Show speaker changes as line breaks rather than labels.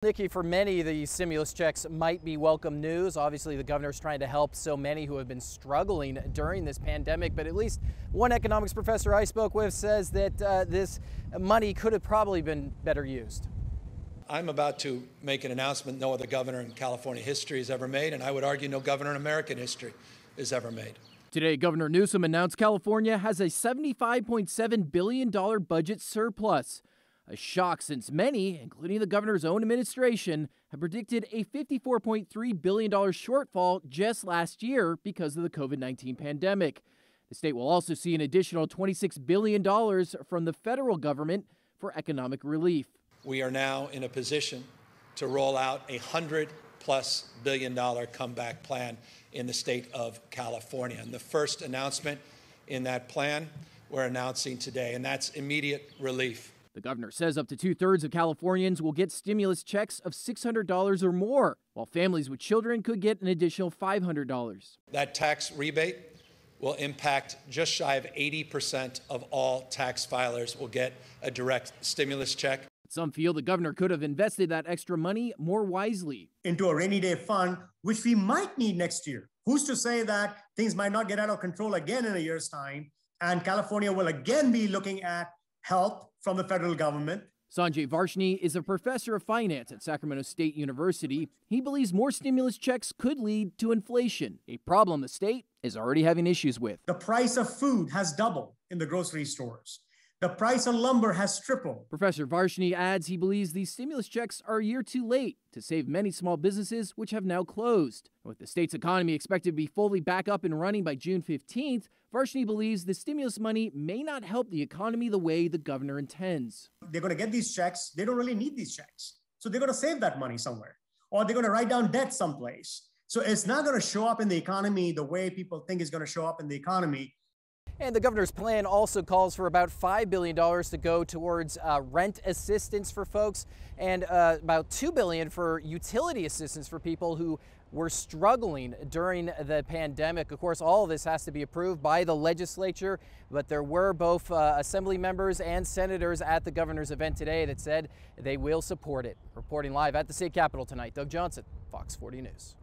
Nikki, for many, the stimulus checks might be welcome news. Obviously, the governor's trying to help so many who have been struggling during this pandemic. But at least one economics professor I spoke with says that this money could have probably been better used.
I'm about to make an announcement no other governor in California history has ever made, and I would argue no governor in American history has ever made.
Today, Governor Newsom announced California has a $75.7 billion budget surplus. A shock since many, including the governor's own administration, have predicted a $54.3 billion shortfall just last year because of the COVID-19 pandemic. The state will also see an additional $26 billion from the federal government for economic relief.
We are now in a position to roll out a $100+ billion comeback plan in the state of California. And the first announcement in that plan we're announcing today, and that's immediate relief.
The governor says up to 2/3 of Californians will get stimulus checks of $600 or more, while families with children could get an additional $500.
That tax rebate will impact just shy of 80% of all tax filers will get a direct stimulus check.
Some feel the governor could have invested that extra money more wisely
into a rainy day fund, which we might need next year. Who's to say that things might not get out of control again in a year's time, and California will again be looking at help from the federal government.
Sanjay Varshney is a professor of finance at Sacramento State University. He believes more stimulus checks could lead to inflation, a problem the state is already having issues with.
The price of food has doubled in the grocery stores. The price of lumber has tripled.
Professor Varshney adds he believes these stimulus checks are a year too late to save many small businesses which have now closed. With the state's economy expected to be fully back up and running by June 15th, Varshney believes the stimulus money may not help the economy the way the governor intends.
They're going to get these checks. They don't really need these checks. So they're going to save that money somewhere, or they're going to write down debt someplace. So it's not going to show up in the economy the way people think it's going to show up in the economy.
And the governor's plan also calls for about $5 billion to go towards rent assistance for folks and about $2 billion for utility assistance for people who were struggling during the pandemic. Of course, all of this has to be approved by the legislature, but there were both assembly members and senators at the governor's event today that said they will support it. Reporting live at the state capitol tonight, Doug Johnson, Fox 40 News.